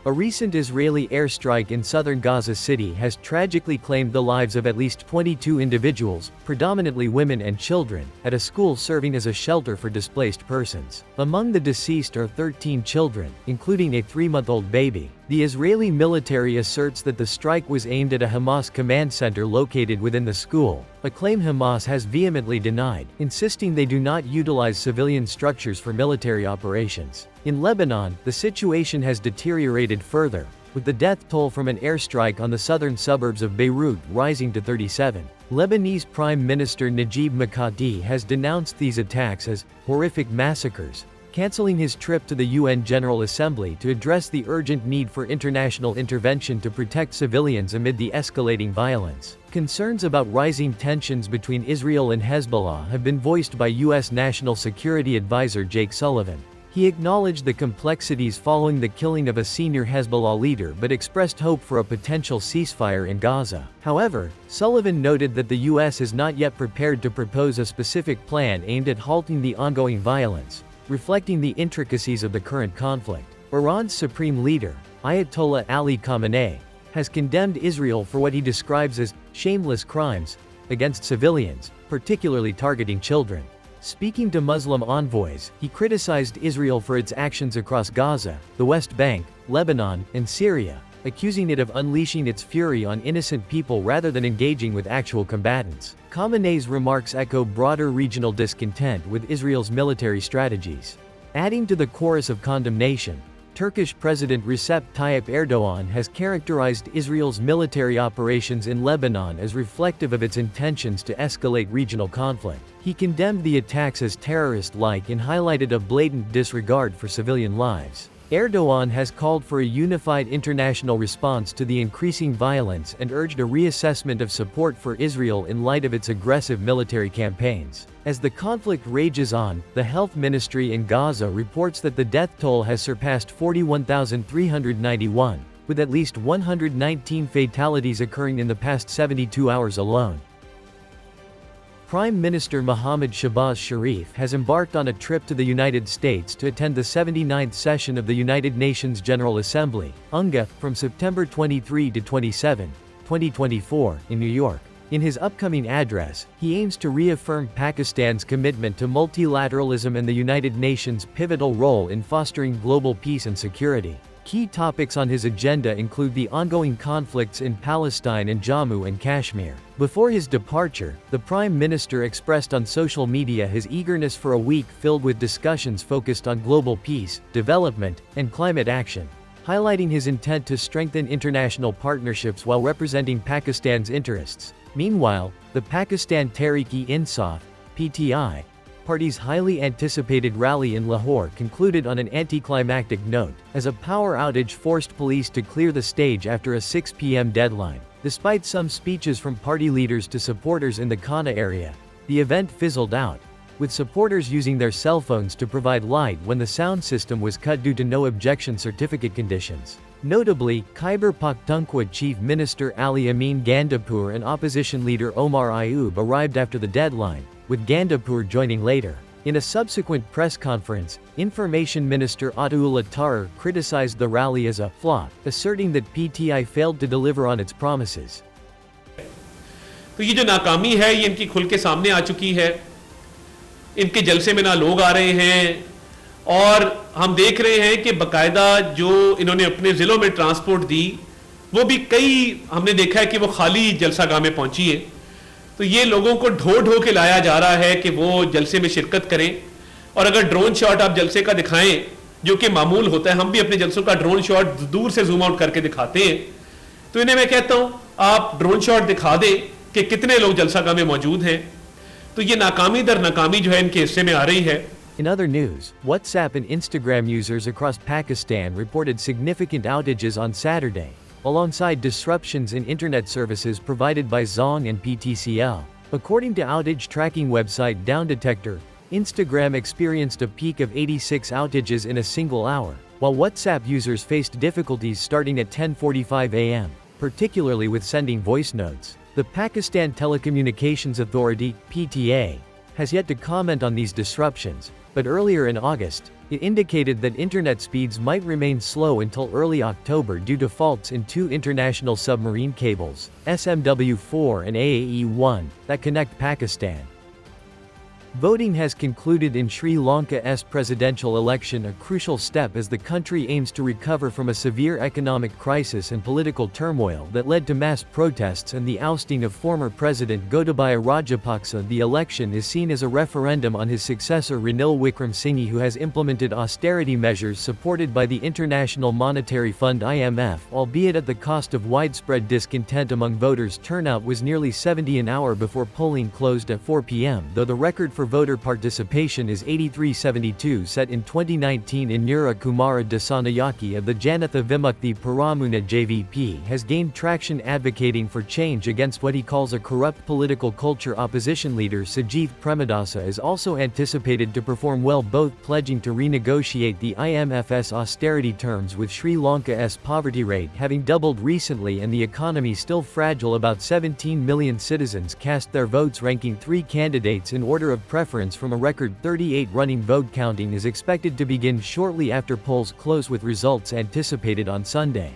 A recent Israeli airstrike in southern Gaza City has tragically claimed the lives of at least 22 individuals, predominantly women and children, at a school serving as a shelter for displaced persons. Among the deceased are 13 children, including a 3-month-old baby. The Israeli military asserts that the strike was aimed at a Hamas command center located within the school, a claim Hamas has vehemently denied, insisting they do not utilize civilian structures for military operations. In Lebanon, the situation has deteriorated further, with the death toll from an airstrike on the southern suburbs of Beirut rising to 37. Lebanese Prime Minister Najib Mikati has denounced these attacks as horrific massacres, canceling his trip to the UN General Assembly to address the urgent need for international intervention to protect civilians amid the escalating violence. Concerns about rising tensions between Israel and Hezbollah have been voiced by U.S. National Security Advisor Jake Sullivan. He acknowledged the complexities following the killing of a senior Hezbollah leader but expressed hope for a potential ceasefire in Gaza. However, Sullivan noted that the U.S. is not yet prepared to propose a specific plan aimed at halting the ongoing violence, reflecting the intricacies of the current conflict. Iran's supreme leader, Ayatollah Ali Khamenei, has condemned Israel for what he describes as shameless crimes against civilians, particularly targeting children. Speaking to Muslim envoys, he criticized Israel for its actions across Gaza, the West Bank, Lebanon, and Syria, accusing it of unleashing its fury on innocent people rather than engaging with actual combatants. Khamenei's remarks echo broader regional discontent with Israel's military strategies. Adding to the chorus of condemnation, Turkish President Recep Tayyip Erdogan has characterized Israel's military operations in Lebanon as reflective of its intentions to escalate regional conflict. He condemned the attacks as terrorist-like and highlighted a blatant disregard for civilian lives. Erdogan has called for a unified international response to the increasing violence and urged a reassessment of support for Israel in light of its aggressive military campaigns. As the conflict rages on, the health ministry in Gaza reports that the death toll has surpassed 41,391, with at least 119 fatalities occurring in the past 72 hours alone. Prime Minister Mohammad Shahbaz Sharif has embarked on a trip to the United States to attend the 79th session of the United Nations General Assembly, UNGA, from September 23 to 27, 2024, in New York. In his upcoming address, he aims to reaffirm Pakistan's commitment to multilateralism and the United Nations' pivotal role in fostering global peace and security. Key topics on his agenda include the ongoing conflicts in Palestine and Jammu and Kashmir. Before his departure, the Prime Minister expressed on social media his eagerness for a week filled with discussions focused on global peace, development, and climate action, highlighting his intent to strengthen international partnerships while representing Pakistan's interests. Meanwhile, the Pakistan Tehreek-e-Insaf (PTI) party's highly anticipated rally in Lahore concluded on an anticlimactic note, as a power outage forced police to clear the stage after a 6 p.m. deadline. Despite some speeches from party leaders to supporters in the Kana area, the event fizzled out, with supporters using their cell phones to provide light when the sound system was cut due to no objection certificate conditions. Notably, Khyber Pakhtunkhwa Chief Minister Ali Amin Gandapur and opposition leader Omar Ayub arrived after the deadline, with Gandapur joining later. In a subsequent press conference, Information Minister Ataullah Taher criticized the rally as a flop, asserting that PTI failed to deliver on its promises. तो ये जो नाकामी है ये इनकी खुल के सामने आ चुकी है। इनके जलसे में ना लोग आ रहे हैं और हम देख रहे हैं कि बकायदा जो इन्होंने अपने जिलों में ट्रांसपोर्ट दी वो भी कई हमने देखा है कि वो खाली जलसागाह में पहुंची है। तो ये लोगों को ढो ढो के लाया जा रहा है कि वो जलसे में शिरकत करें और अगर ड्रोन शॉट आप जलसे का दिखाएं जो कि मामूल होता है, हम भी अपने जलसों का ड्रोन शॉट दूर से जूम आउट करके दिखाते हैं, तो इन्हें मैं कहता हूं आप ड्रोन शॉट दिखा दें कि कितने लोग जलसागाह में मौजूद हैं। तो ये नाकामी दर नाकामी जो है इनके हिस्से में आ रही है। In other news, WhatsApp and Instagram users across Pakistan reported significant outages on Saturday, alongside disruptions in internet services provided by Zong and PTCL. According to outage tracking website DownDetector, Instagram experienced a peak of 86 outages in a single hour, while WhatsApp users faced difficulties starting at 10:45 a.m., particularly with sending voice notes. The Pakistan Telecommunications Authority, PTA, has yet to comment on these disruptions, but earlier in August, it indicated that internet speeds might remain slow until early October due to faults in two international submarine cables, SMW4 and AAE1, that connect Pakistan. Voting has concluded in Sri Lanka's presidential election, a crucial step as the country aims to recover from a severe economic crisis and political turmoil that led to mass protests and the ousting of former President Gotabaya Rajapaksa. The election is seen as a referendum on his successor Ranil Wickremesinghe, who has implemented austerity measures supported by the International Monetary Fund (IMF), albeit at the cost of widespread discontent among voters. Turnout was nearly 70 an hour before polling closed at 4 p.m., though the record for voter participation is 83.72, set in 2019. Indira Kumara Dasanayake of the Janatha Vimukti Paramuna JVP has gained traction advocating for change against what he calls a corrupt political culture. Opposition leader Sajith Premadasa is also anticipated to perform well, both pledging to renegotiate the IMF's austerity terms, with Sri Lanka's poverty rate having doubled recently and the economy still fragile. About 17 million citizens cast their votes, ranking 3 candidates in order of preference from a record 38. Running vote counting is expected to begin shortly after polls close, with results anticipated on Sunday.